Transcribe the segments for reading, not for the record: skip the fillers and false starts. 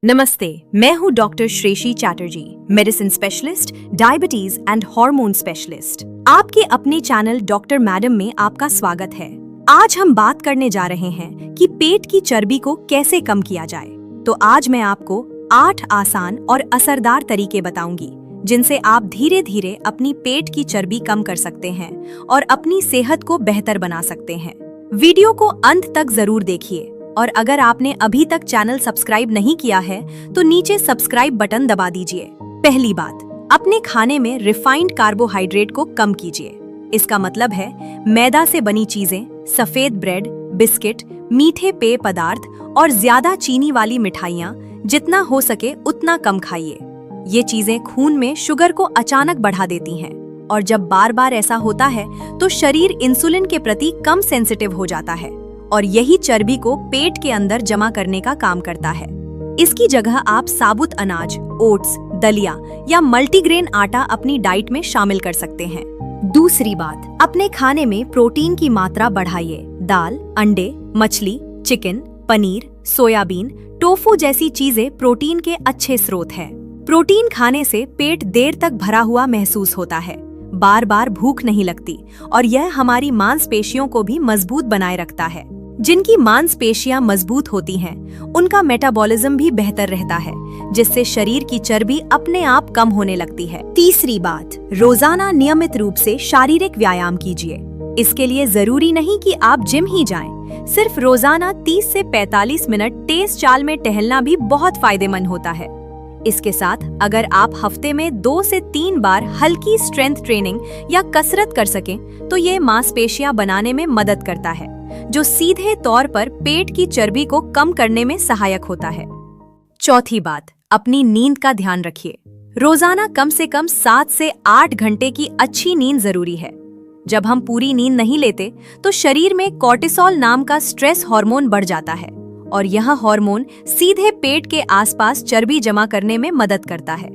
नमस्ते, मैं हूँ doctor Shreyashi Chatterjee, medicine specialist, diabetes and hormone specialist. आपके अपने चैनल डॉक्टर मैडम में आपका स्वागत है। आज हम बात करने जा रहे हैं कि पेट की चर्बी को कैसे कम किया जाए। तो आज मैं आपको 8 आसान और असरदार तरीके बताऊंगी जिनसे आप धीरे धीरे अपनी पेट की चर्बी कम कर सकते हैं और अपनी सेहत को बेहतर बना सकते हैं। वीडियो को अंत तक जरूर देखिए और अगर आपने अभी तक चैनल सब्सक्राइब नहीं किया है तो नीचे सब्सक्राइब बटन दबा दीजिए। पहली बात, अपने खाने में रिफाइंड कार्बोहाइड्रेट को कम कीजिए। इसका मतलब है मैदा से बनी चीजें, सफेद ब्रेड, बिस्किट, मीठे पेय पदार्थ और ज्यादा चीनी वाली मिठाइयाँ जितना हो सके उतना कम खाइए। ये चीजें खून में शुगर को अचानक बढ़ा देती हैं और जब बार बार ऐसा होता है तो शरीर इंसुलिन के प्रति कम सेंसिटिव हो जाता है और यही चर्बी को पेट के अंदर जमा करने का काम करता है। इसकी जगह आप साबुत अनाज, ओट्स, दलिया या मल्टीग्रेन आटा अपनी डाइट में शामिल कर सकते हैं। दूसरी बात, अपने खाने में प्रोटीन की मात्रा बढ़ाइए। दाल, अंडे, मछली, चिकन, पनीर, सोयाबीन, टोफू जैसी चीजें प्रोटीन के अच्छे स्रोत हैं। प्रोटीन खाने से पेट देर तक भरा हुआ महसूस होता है, बार बार भूख नहीं लगती और यह हमारी मांसपेशियों को भी मजबूत बनाए रखता है। जिनकी मांसपेशियां मजबूत होती हैं, उनका मेटाबॉलिज्म भी बेहतर रहता है, जिससे शरीर की चर्बी अपने आप कम होने लगती है। तीसरी बात, रोजाना नियमित रूप से शारीरिक व्यायाम कीजिए। इसके लिए जरूरी नहीं कि आप जिम ही जाएं, सिर्फ रोजाना 30 से 45 मिनट तेज चाल में टहलना भी बहुत फायदेमंद होता है। इसके साथ अगर आप हफ्ते में 2 से 3 बार हल्की स्ट्रेंथ ट्रेनिंग या कसरत कर सकें तो ये मांसपेशियां बनाने में मदद करता है, जो सीधे तौर पर पेट की चर्बी को कम करने में सहायक होता है। चौथी बात, अपनी नींद का ध्यान रखिए। रोजाना कम से कम 7 से 8 घंटे की अच्छी नींद जरूरी है। जब हम पूरी नींद नहीं लेते तो शरीर में कॉर्टिसोल नाम का स्ट्रेस हार्मोन बढ़ जाता है और यह हार्मोन सीधे पेट के आसपास चर्बी जमा करने में मदद करता है।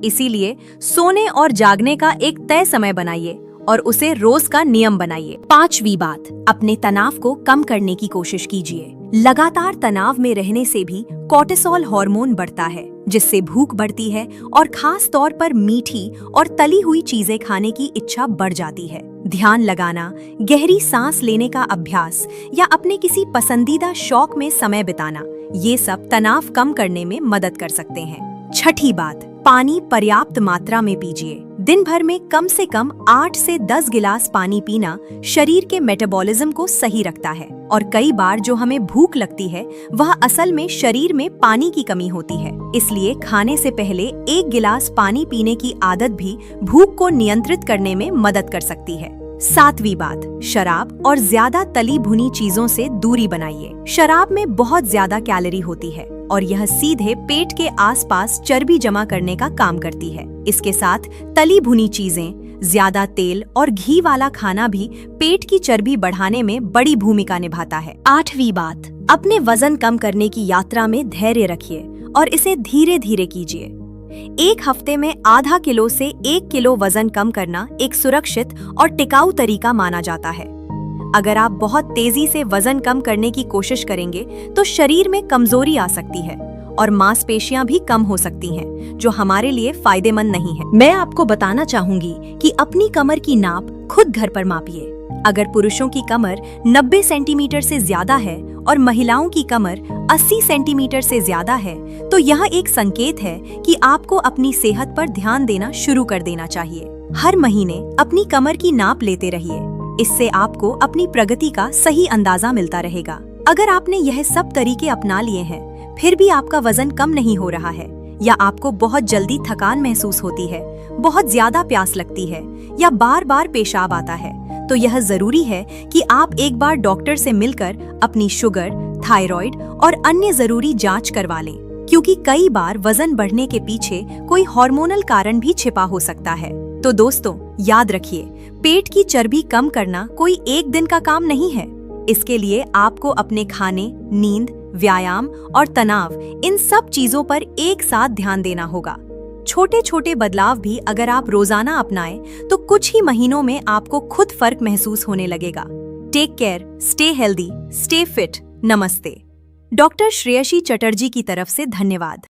इसीलिए सोने और जागने का एक तय समय बनाइए और उसे रोज का नियम बनाइए। पांचवी बात, अपने तनाव को कम करने की कोशिश कीजिए। लगातार तनाव में रहने से भी कॉर्टिसोल हार्मोन बढ़ता है, जिससे भूख बढ़ती है और खास तौर पर मीठी और तली हुई चीजें खाने की इच्छा बढ़ जाती है। ध्यान लगाना, गहरी सांस लेने का अभ्यास या अपने किसी पसंदीदा शौक में समय बिताना, ये सब तनाव कम करने में मदद कर सकते हैं। छठी बात, पानी पर्याप्त मात्रा में पीजिए। दिन भर में कम से कम 8 से 10 गिलास पानी पीना शरीर के मेटाबॉलिज्म को सही रखता है और कई बार जो हमें भूख लगती है वह असल में शरीर में पानी की कमी होती है। इसलिए खाने से पहले 1 गिलास पानी पीने की आदत भी भूख को नियंत्रित करने में मदद कर सकती है। सातवीं बात, शराब और ज्यादा तली भुनी चीजों से दूरी बनाइए। शराब में बहुत ज्यादा कैलोरी होती है और यह सीधे पेट के आसपास चर्बी जमा करने का काम करती है। इसके साथ तली भुनी चीजें, ज्यादा तेल और घी वाला खाना भी पेट की चर्बी बढ़ाने में बड़ी भूमिका निभाता है। आठवीं बात, अपने वजन कम करने की यात्रा में धैर्य रखिए और इसे धीरे धीरे कीजिए। एक हफ्ते में आधा किलो से 1 किलो वजन कम करना एक सुरक्षित और टिकाऊ तरीका माना जाता है। अगर आप बहुत तेजी से वजन कम करने की कोशिश करेंगे तो शरीर में कमजोरी आ सकती है और मांसपेशियां भी कम हो सकती हैं, जो हमारे लिए फायदेमंद नहीं है। मैं आपको बताना चाहूंगी कि अपनी कमर की नाप खुद घर पर मापिए। अगर पुरुषों की कमर 90 सेंटीमीटर से ज्यादा है और महिलाओं की कमर 80 सेंटीमीटर से ज्यादा है तो यह एक संकेत है कि आपको अपनी सेहत पर ध्यान देना शुरू कर देना चाहिए। हर महीने अपनी कमर की नाप लेते रहिए, इससे आपको अपनी प्रगति का सही अंदाजा मिलता रहेगा। अगर आपने यह सब तरीके अपना लिए हैं फिर भी आपका वजन कम नहीं हो रहा है या आपको बहुत जल्दी थकान महसूस होती है, बहुत ज्यादा प्यास लगती है या बार बार पेशाब आता है, तो यह जरूरी है कि आप एक बार डॉक्टर से मिलकर अपनी शुगर, थायराइड और अन्य जरूरी जांच करवा लें, क्योंकि कई बार वजन बढ़ने के पीछे कोई हार्मोनल कारण भी छिपा हो सकता है। तो दोस्तों, याद रखिए, पेट की चर्बी कम करना कोई एक दिन का काम नहीं है। इसके लिए आपको अपने खाने, नींद, व्यायाम और तनाव, इन सब चीजों पर एक साथ ध्यान देना होगा। छोटे छोटे बदलाव भी अगर आप रोजाना अपनाएं तो कुछ ही महीनों में आपको खुद फर्क महसूस होने लगेगा। Take care, stay healthy, stay fit. नमस्ते। डॉक्टर श्रेयशी चटर्जी की तरफ से धन्यवाद।